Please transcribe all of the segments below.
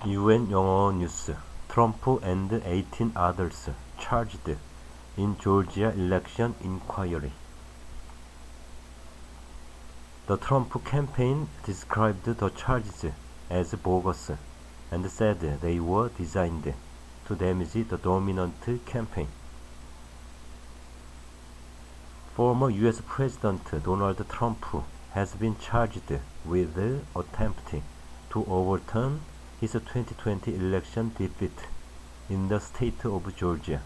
UN 영어뉴스 Trump and 18 others charged in Georgia election inquiry. The Trump campaign described the charges as bogus and said they were designed to damage the dominant campaign. Former U.S. President Donald Trump has been charged with attempting to overturn his 2020 election defeat in the state of Georgia.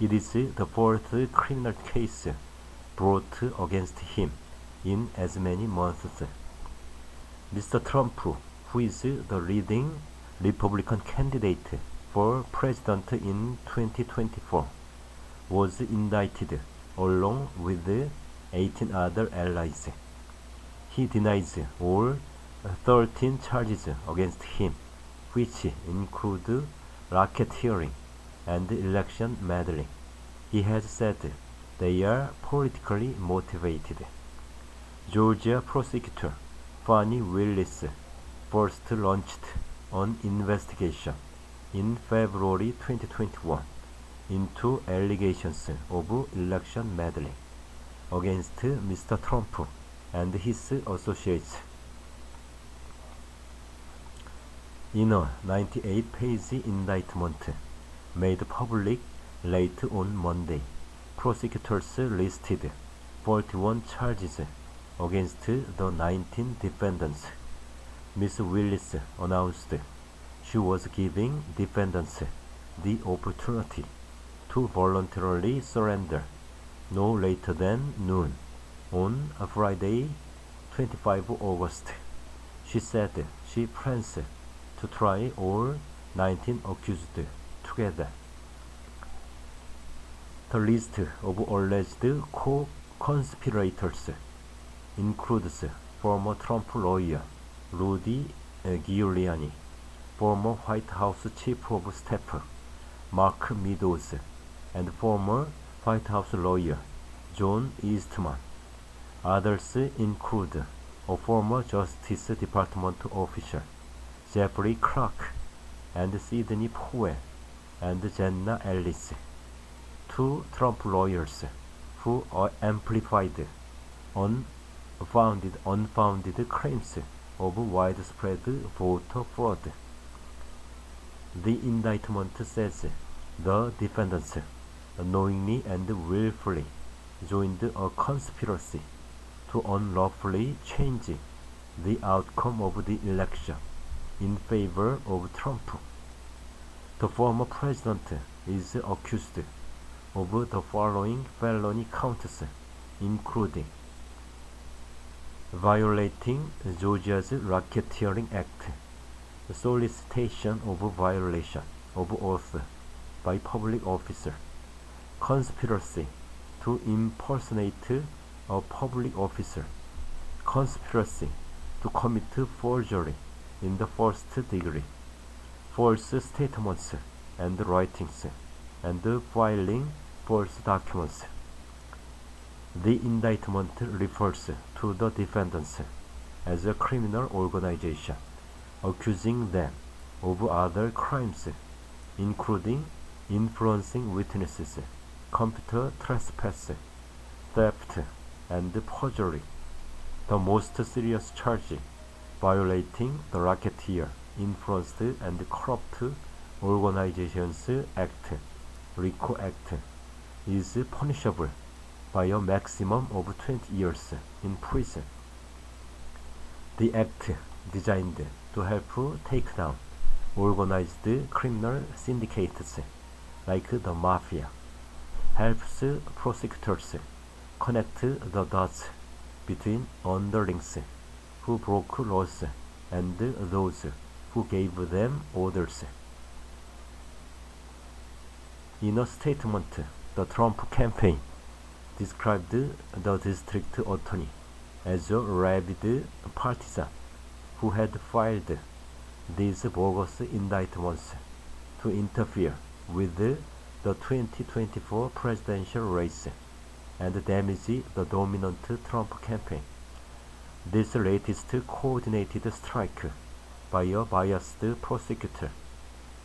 It is the fourth criminal case brought against him in as many months. Mr. Trump, who is the leading Republican candidate for president in 2024, was indicted along with 18 other allies. He denies all 13 charges against him, which include racketeering and election meddling. He has said they are politically motivated. Georgia prosecutor Fani Willis first launched an investigation in February 2021 into allegations of election meddling against Mr. Trump and his associates. In a 98-page indictment made public late on Monday, prosecutors listed 41 charges against the 19 defendants. Ms. Willis announced she was giving defendants the opportunity to voluntarily surrender no later than noon on Friday, 25 August. She said she plans to try all 19 accused together. The list of alleged co-conspirators includes former Trump lawyer Rudy Giuliani, former White House Chief of Staff Mark Meadows, and former White House lawyer John Eastman. Others include a former Justice Department official Jeffrey Clark and Sidney Powell and Jenna Ellis, two Trump lawyers who amplified unfounded claims of widespread voter fraud. The indictment says the defendants knowingly and willfully joined a conspiracy to unlawfully change the outcome of the election in favor of Trump. The former president is accused of the following felony counts, including violating Georgia's Racketeering Act, solicitation of violation of oath by public officer, conspiracy to impersonate a public officer, conspiracy to commit forgery in the first degree, false statements and writings, and filing false documents. The indictment refers to the defendants as a criminal organization, accusing them of other crimes, including influencing witnesses, computer trespass, theft, and perjury. The most serious charge, violating the Racketeer, Influenced and Corrupt Organizations Act, RICO Act, is punishable by a maximum of 20 years in prison. The act, designed to help take down organized criminal syndicates like the mafia, helps prosecutors connect the dots between underlings who broke laws and those who gave them orders. In a statement, the Trump campaign described the district attorney as a rabid partisan who had filed these bogus indictments to interfere with the 2024 presidential race and damage the dominant Trump campaign. This latest coordinated strike by a biased prosecutor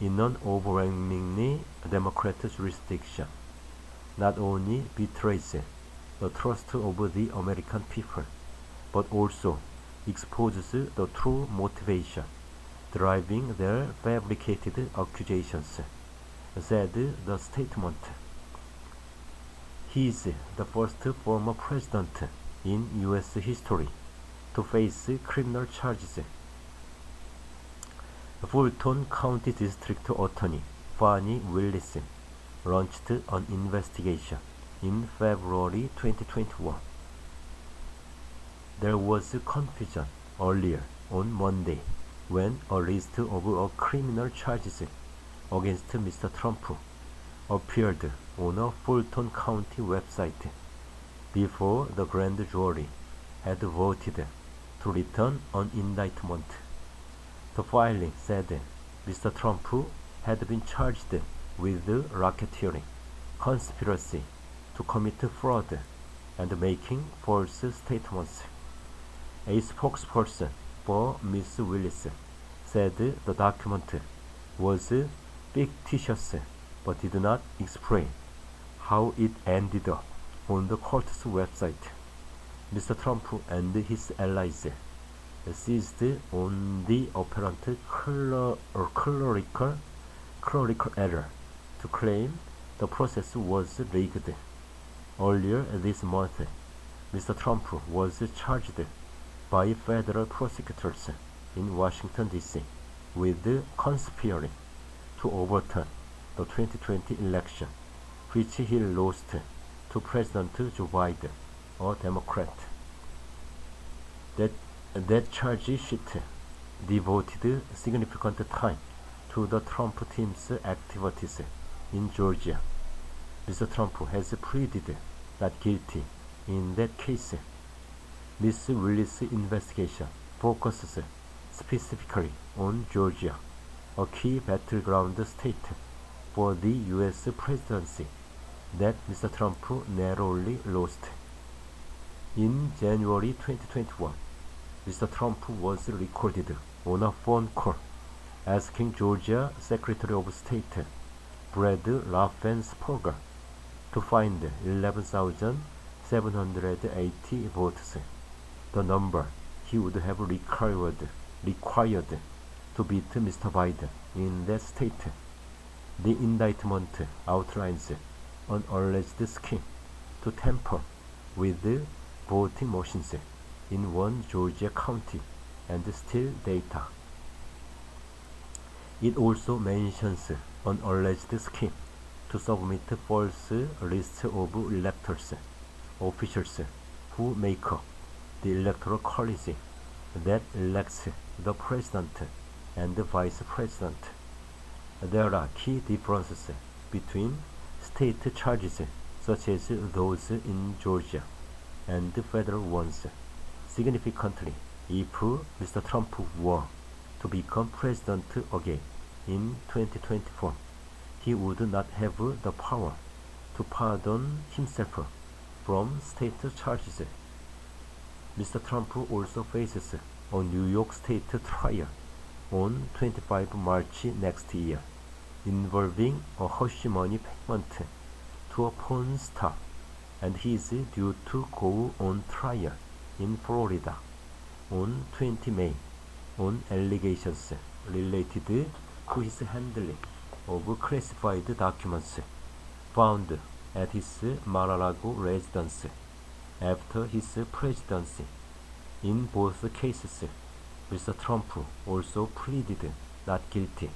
in an overwhelmingly Democrat jurisdiction not only betrays the trust of the American people, but also exposes the true motivation driving their fabricated accusations, said the statement. He is the first former president in U.S. history to face criminal charges. Fulton County District Attorney Fani Willis launched an investigation in February 2021. There was confusion earlier on Monday when a list of criminal charges against Mr. Trump appeared on a Fulton County website before the grand jury had voted to return an indictment. The filing said Mr. Trump had been charged with racketeering, conspiracy to commit fraud, and making false statements. A spokesperson for Ms. Willis said the document was fictitious but did not explain how it ended up on the court's website. Mr. Trump and his allies seized on the apparent clerical error to claim the process was rigged. Earlier this month, Mr. Trump was charged by federal prosecutors in Washington, D.C. with conspiring to overturn the 2020 election, which he lost to President Joe Biden, a Democrat. That charge sheet devoted significant time to the Trump team's activities in Georgia. Mr. Trump has pleaded not guilty in that case. Ms. Willis' investigation focuses specifically on Georgia, a key battleground state for the U.S. presidency that Mr. Trump narrowly lost. In January 2021, Mr. Trump was recorded on a phone call asking Georgia Secretary of State Brad Raffensperger to find 11,780 votes, the number he would have required to beat Mr. Biden in that state. The indictment outlines an alleged scheme to tamper with voting machines in one Georgia county and steal data. It also mentions an alleged scheme to submit false lists of electors, officials who make up the electoral college that elects the president and the vice president. There are key differences between state charges such as those in Georgia and federal ones. Significantly, if Mr. Trump were to become president again in 2024, he would not have the power to pardon himself from state charges. Mr. Trump also faces a New York State trial on 25 March next year, involving a hush money payment to a porn star, and he is due to go on trial in Florida on 20 May on allegations related to his handling of classified documents found at his Mar-a-Lago residence after his presidency. In both cases, Mr. Trump also pleaded not guilty.